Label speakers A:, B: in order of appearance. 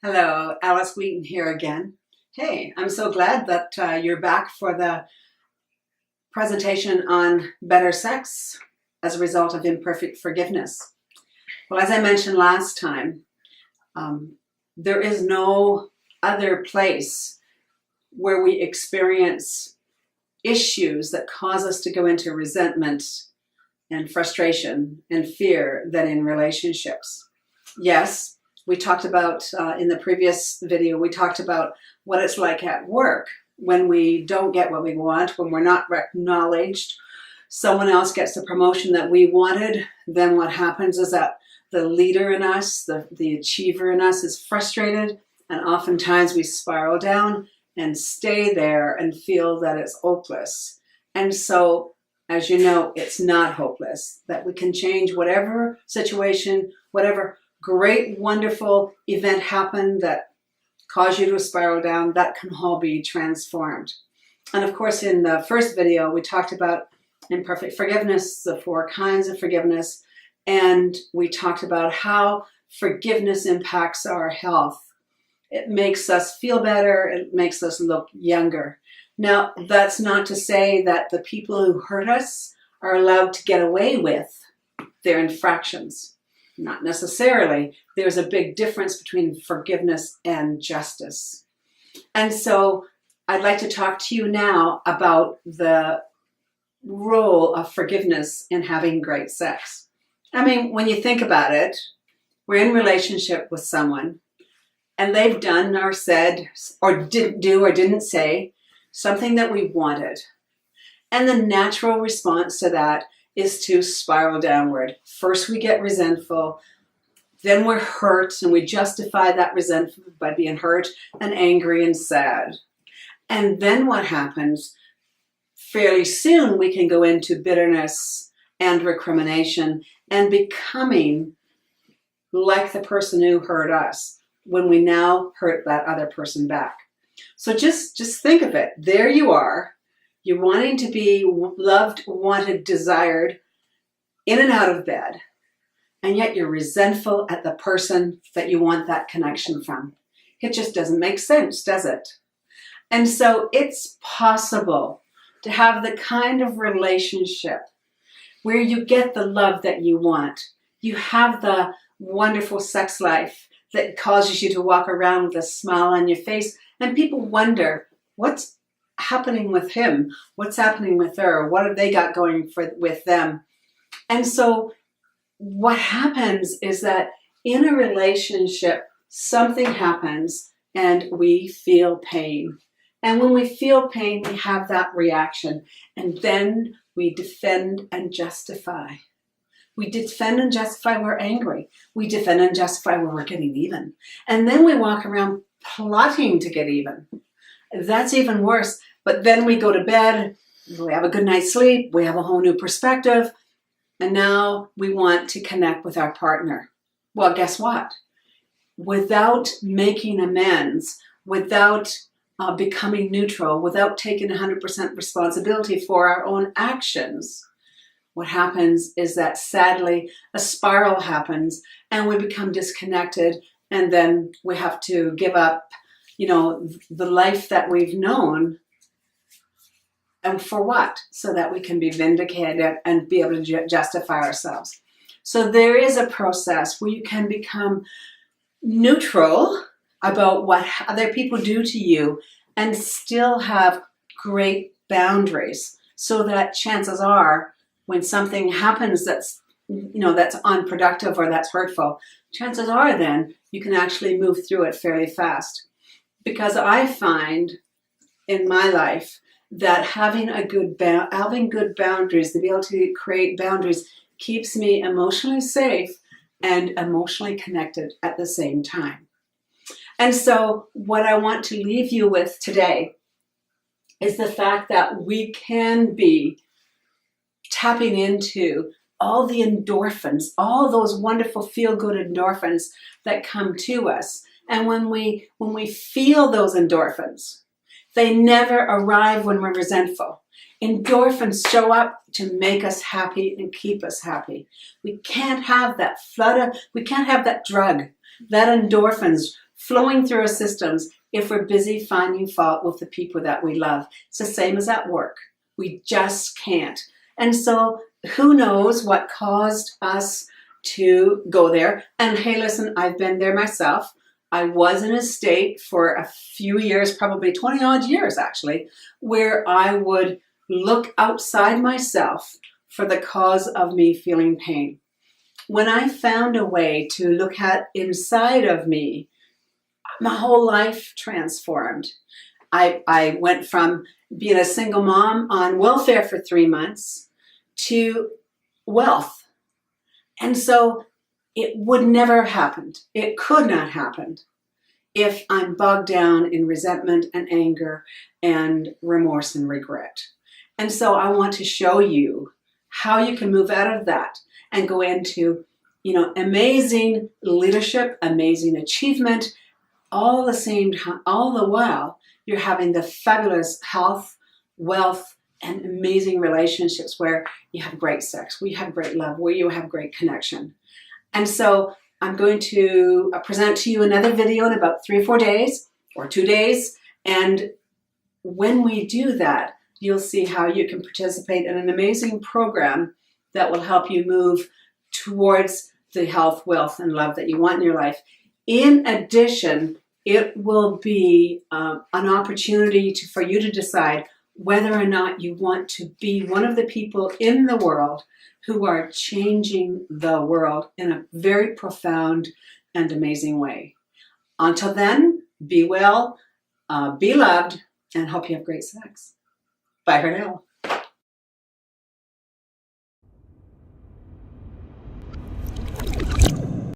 A: Hello, Alice Wheaton here again. Hey, I'm so glad that you're back for the presentation on better sex as a result of imperfect forgiveness. Well, as I mentioned last time, there is no other place where we experience issues that cause us to go into resentment and frustration and fear than in relationships. Yes, we talked about, in the previous video, we talked about what it's like at work when we don't get what we want, when we're not acknowledged. Someone else gets the promotion that we wanted. Then what happens is that the leader in us, the achiever in us is frustrated, and oftentimes we spiral down and stay there and feel that it's hopeless. And so, as you know, it's not hopeless, that we can change whatever situation, whatever great, wonderful event happened that caused you to spiral down, that can all be transformed. And of course, in the first video, we talked about imperfect forgiveness, the 4 kinds of forgiveness, and we talked about how forgiveness impacts our health. It makes us feel better, it makes us look younger. Now, that's not to say that the people who hurt us are allowed to get away with their infractions. Not necessarily. There's a big difference between forgiveness and justice. And so I'd like to talk to you now about the role of forgiveness in having great sex. I mean, when you think about it, we're in relationship with someone and they've done or said or didn't do or didn't say something that we wanted. And the natural response to that is to spiral downward. First we get resentful, then we're hurt, and we justify that resentment by being hurt and angry and sad. And then what happens? Fairly soon we can go into bitterness and recrimination and becoming like the person who hurt us when we now hurt that other person back. So just think of it. There you are. You're wanting to be loved, wanted, desired, in and out of bed, and yet you're resentful at the person that you want that connection from. It just doesn't make sense, does it? And so it's possible to have the kind of relationship where you get the love that you want. You have the wonderful sex life that causes you to walk around with a smile on your face, and people wonder, what's happening with him? What's happening with her? What have they got going with them? And so what happens is that in a relationship, something happens and we feel pain. And when we feel pain, we have that reaction. And then we defend and justify. We defend and justify we're angry. We defend and justify when we're getting even. And then we walk around plotting to get even. That's even worse. But then we go to bed, we have a good night's sleep, we have a whole new perspective, and now we want to connect with our partner. Well, guess what? Without making amends, without becoming neutral, without taking 100% responsibility for our own actions, what happens is that sadly a spiral happens and we become disconnected, and then we have to give up, the life that we've known. And for what? So that we can be vindicated and be able to justify ourselves. So there is a process where you can become neutral about what other people do to you and still have great boundaries, so that chances are when something happens that's unproductive or that's hurtful, chances are then you can actually move through it fairly fast. Because I find in my life that having good boundaries, to be able to create boundaries, keeps me emotionally safe and emotionally connected at the same time. And so what I want to leave you with today is the fact that we can be tapping into all the endorphins, all those wonderful feel-good endorphins that come to us. And when we feel those endorphins, they never arrive when we're resentful. Endorphins show up to make us happy and keep us happy. We can't have that we can't have that drug, that endorphins flowing through our systems if we're busy finding fault with the people that we love. It's the same as at work. We just can't. And so who knows what caused us to go there. And hey, listen, I've been there myself. I was in a state for a few years, probably 20 odd years actually, where I would look outside myself for the cause of me feeling pain. When I found a way to look at inside of me, my whole life transformed. I went from being a single mom on welfare for 3 months to wealth. And so it would never have happened. It could not happen if I'm bogged down in resentment and anger and remorse and regret. And so I want to show you how you can move out of that and go into, amazing leadership, amazing achievement, all the while you're having the fabulous health, wealth, and amazing relationships where you have great sex, where you have great love, where you have great connection. And so I'm going to present to you another video in about 3 or 4 days or 2 days. And when we do that, you'll see how you can participate in an amazing program that will help you move towards the health, wealth, and love that you want in your life. In addition, it will be an opportunity for you to decide whether or not you want to be one of the people in the world who are changing the world in a very profound and amazing way. Until then, be well, be loved, and hope you have great sex. Bye for now.